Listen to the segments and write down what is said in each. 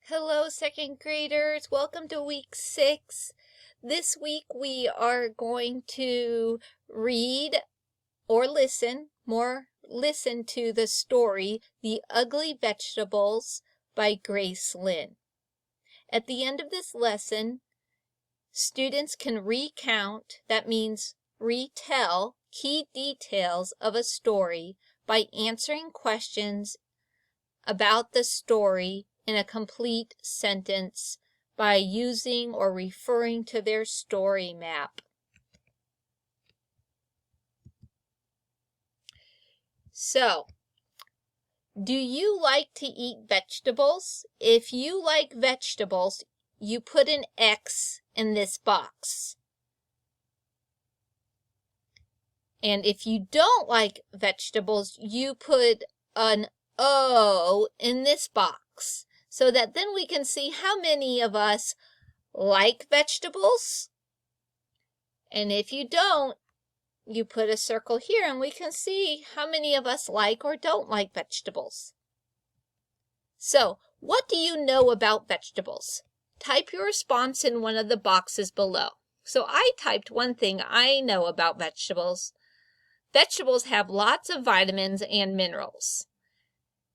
Hello, second graders. Welcome to week 6. This week we are going to read or listen to the story, The Ugly Vegetables by Grace Lynn. At the end of this lesson, students can recount, that means retell, key details of a story by answering questions about the story in a complete sentence by using or referring to their story map. So, do you like to eat vegetables? If you like vegetables, you put an X in this box. And if you don't like vegetables, you put an O in this box, so that then we can see how many of us like vegetables. And if you don't, you put a circle here and we can see how many of us like or don't like vegetables. So, what do you know about vegetables? Type your response in one of the boxes below. So I typed one thing I know about vegetables. Vegetables have lots of vitamins and minerals.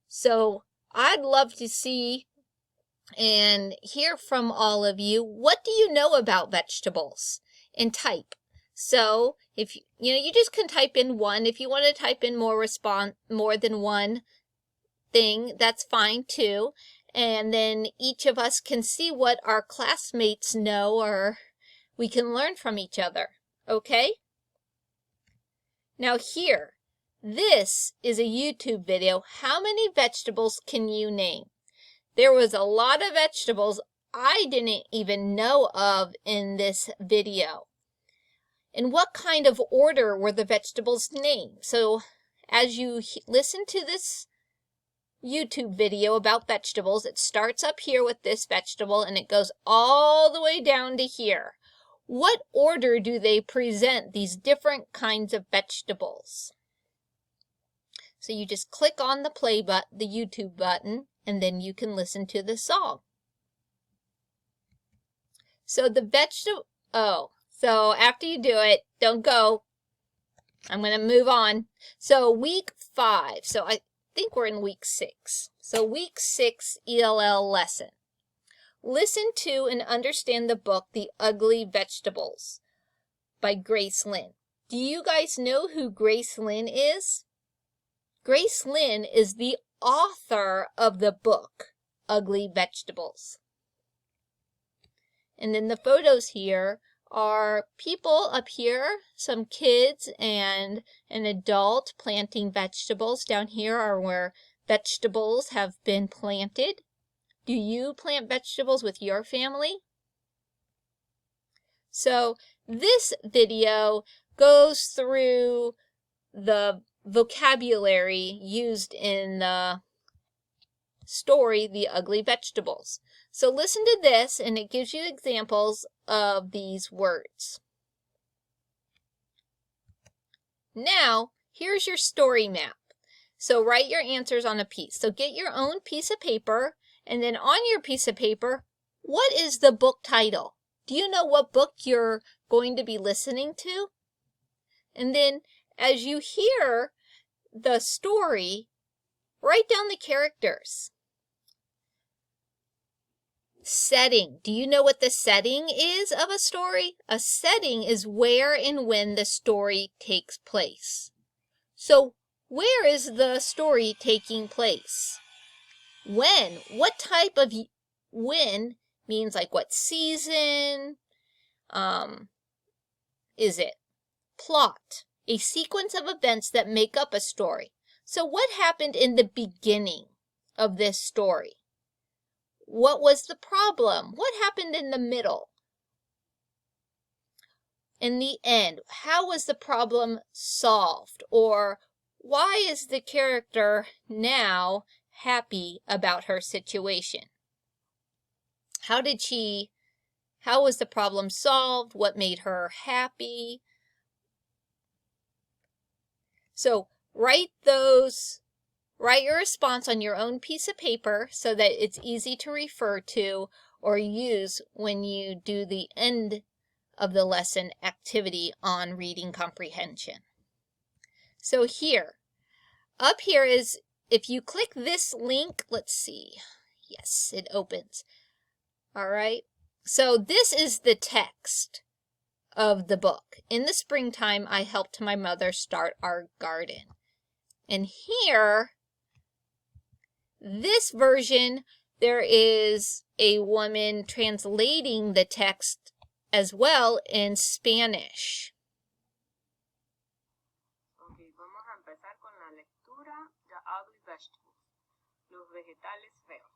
So I'd love to see and hear from all of you. What do you know about vegetables? And type. So if you just can type in one. If you want to type in more than one thing, that's fine too. And then each of us can see what our classmates know, or we can learn from each other. Okay? Now here, this is a YouTube video. How many vegetables can you name? There was a lot of vegetables I didn't even know of in this video. In what kind of order were the vegetables named? So as you listen to this YouTube video about vegetables, it starts up here with this vegetable and it goes all the way down to here. What order do they present these different kinds of vegetables? So you just click on the play button, the YouTube button, and then you can listen to the song. So so after you do it, don't go. I'm going to move on. So week 5. So I think we're in week 6. So week 6 ELL lesson. Listen to and understand the book, The Ugly Vegetables by Grace Lynn. Do you guys know who Grace Lynn is? Grace Lynn is the author of the book, Ugly Vegetables. And then the photos here are people up here, some kids and an adult planting vegetables. Down here are where vegetables have been planted. Do you plant vegetables with your family? So this video goes through the vocabulary used in the story, The Ugly Vegetables. So listen to this and it gives you examples of these words. Now, here's your story map. So write your answers on a piece. So get your own piece of paper, and then on your piece of paper, what is the book title? Do you know what book you're going to be listening to? And then as you hear the story, write down the characters. Setting. Do you know what the setting is of a story? A setting is where and when the story takes place. So where is the story taking place? When? What type of when means like what season is it? Plot. A sequence of events that make up a story. So what happened in the beginning of this story? What was the problem? What happened in the middle? In the end, how was the problem solved? Or why is the character now happy about her situation? How was the problem solved? What made her happy? So write those write your response on your own piece of paper so that it's easy to refer to or use when you do the end of the lesson activity on reading comprehension. So here, up here is, if you click this link, let's see. Yes, it opens. All right. So this is the text of the book. In the springtime, I helped my mother start our garden. And here, this version, there is a woman translating the text as well in Spanish. Okay, vamos a empezar con la lectura The Ugly Vegetables, Los Vegetales Feos,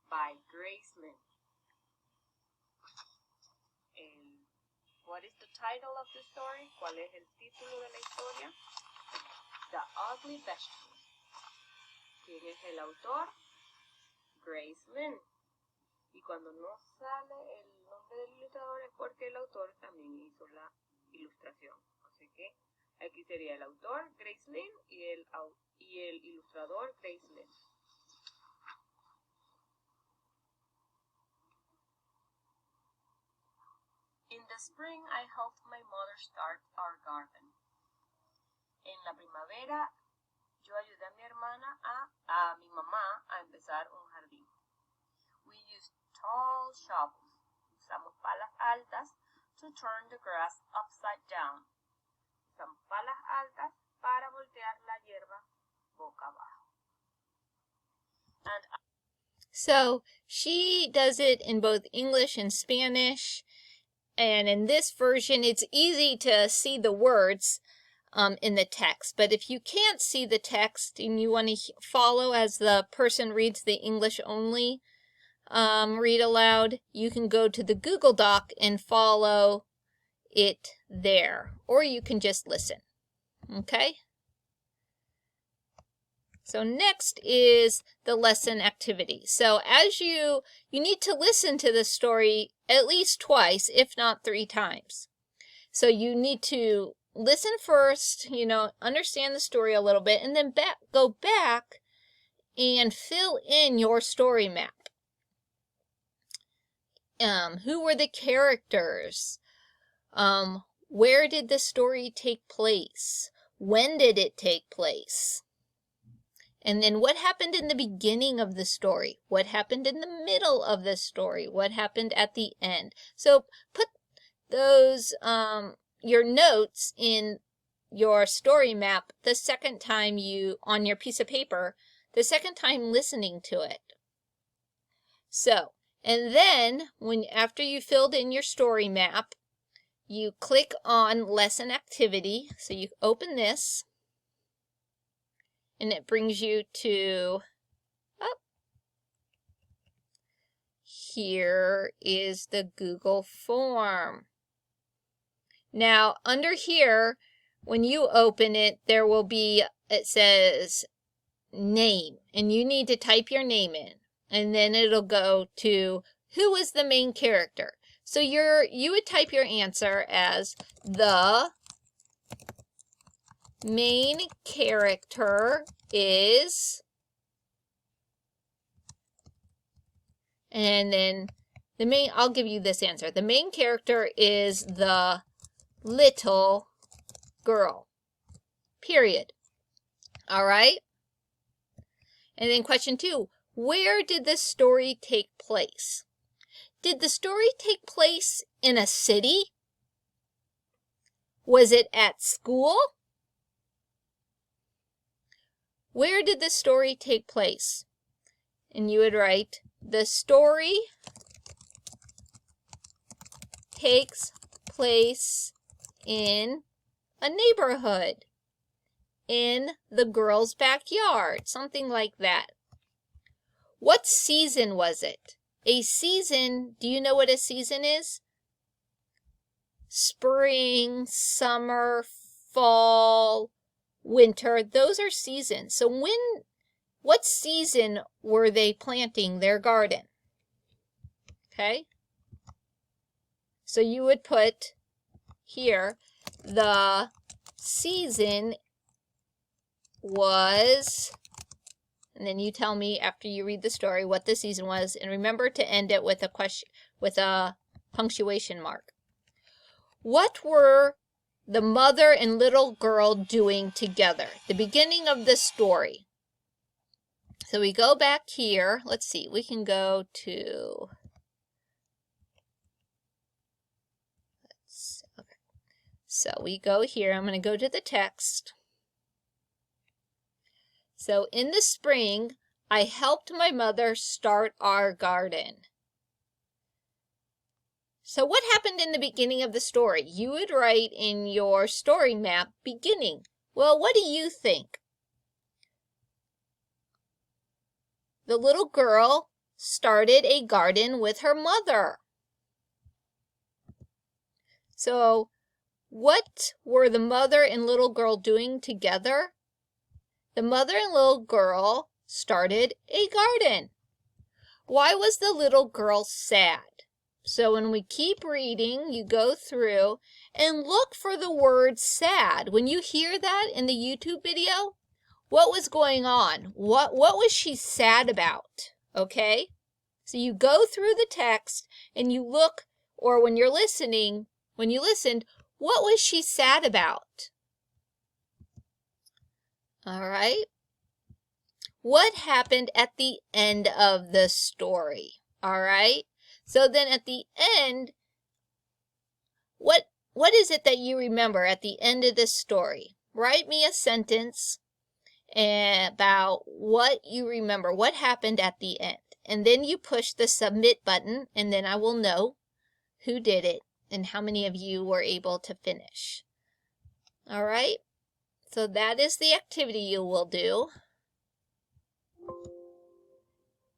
by Grace Lynn. What is the title of the story? ¿Cuál es el título de la historia? The Ugly Vegetables. ¿Quién es el autor? Grace Lynn. Y cuando no sale el nombre del ilustrador es porque el autor también hizo la ilustración. Así que aquí sería el autor, Grace Lynn, y el ilustrador, Grace Lynn. In the spring, I helped my mother start our garden. En la primavera, yo ayudé a mi hermana, a mi mamá, a empezar un jardín. We used tall shovels, usamos palas altas, to turn the grass upside down. Usamos palas altas para voltear la hierba boca abajo. So she does it in both English and Spanish. And in this version, it's easy to see the words in the text. But if you can't see the text and you want to follow as the person reads the English only read aloud, you can go to the Google Doc and follow it there. Or you can just listen. Okay? So next is the lesson activity. So as you need to listen to the story at least twice, if not 3 times. So you need to listen first, understand the story a little bit, and then go back and fill in your story map. Who were the characters? Where did the story take place? When did it take place? And then what happened in the beginning of the story? What happened in the middle of the story? What happened at the end? So put those, your notes in your story map the second time on your piece of paper, the second time listening to it. So, and then after you filled in your story map, you click on lesson activity. So you open this. And it brings you to, here is the Google form. Now, under here, when you open it, there will be, it says name, and you need to type your name in, and then it'll go to who is the main character. So you would type your answer as the main character is, and then I'll give you this answer. The main character is the little girl, period. All right. And then question 2, where did the story take place? Did the story take place in a city? Was it at school? Where did the story take place? And you would write, the story takes place in a neighborhood, in the girl's backyard, something like that. What season was it? A season, do you know what a season is? Spring, summer, fall, winter, those are seasons. So what season were they planting their garden? Okay. So you would put here, the season was And then you tell me after you read the story what the season was. And remember to end it with a question, with a punctuation mark. What were the mother and little girl doing together? The beginning of the story. So we go back here. Let's see. We can go to... Okay. So we go here. I'm going to go to the text. So in the spring, I helped my mother start our garden. So what happened in the beginning of the story? You would write in your story map, beginning. Well, what do you think? The little girl started a garden with her mother. So what were the mother and little girl doing together? The mother and little girl started a garden. Why was the little girl sad? So when we keep reading, you go through and look for the word sad. When you hear that in the YouTube video, what was going on? What was she sad about? Okay? So you go through the text and you look, or when you're listening, when you listened, what was she sad about? All right. What happened at the end of the story? All right. So then at the end, what is it that you remember at the end of this story? Write me a sentence about what you remember, what happened at the end. And then you push the submit button, and then I will know who did it and how many of you were able to finish. All right. So that is the activity you will do.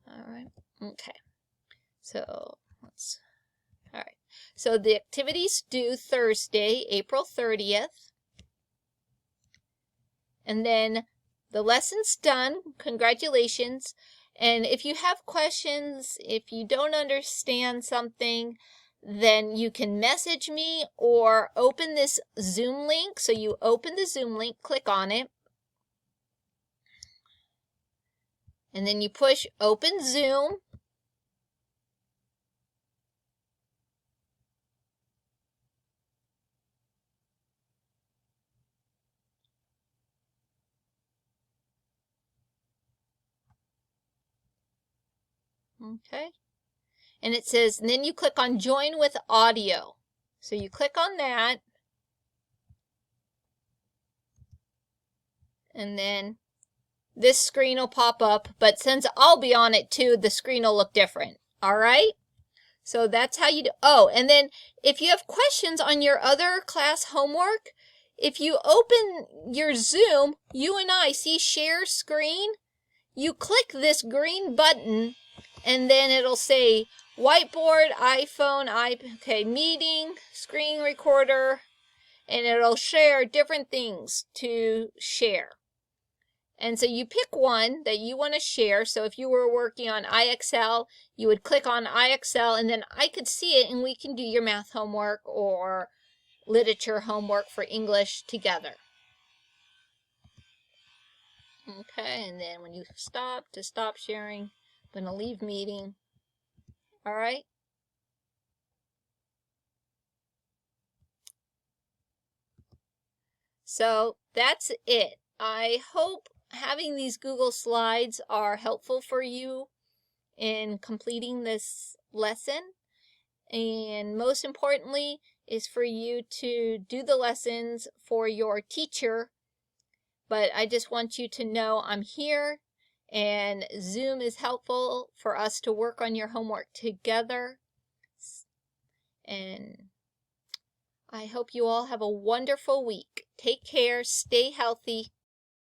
All right. Okay. So all right. So the activities due Thursday, April 30th. And then the lesson's done. Congratulations. And if you have questions, if you don't understand something, then you can message me or open this Zoom link. So you open the Zoom link, click on it, and then you push open Zoom. Okay. And it says, and then you click on join with audio. So you click on that. And then this screen will pop up. But since I'll be on it too, the screen will look different. All right. So that's how you do. Oh, and then if you have questions on your other class homework, if you open your Zoom, you and I see share screen. You click this green button and then it'll say whiteboard, iPhone, meeting, screen recorder, and it'll share different things to share. And so you pick one that you want to share. So if you were working on IXL, you would click on IXL and then I could see it and we can do your math homework or literature homework for English together. Okay, and then when you stop sharing, I'm going to leave meeting. All right. So that's it. I hope having these Google Slides are helpful for you in completing this lesson. And most importantly is for you to do the lessons for your teacher. But I just want you to know I'm here and Zoom is helpful for us to work on your homework together. And I hope you all have a wonderful week. Take care, stay healthy.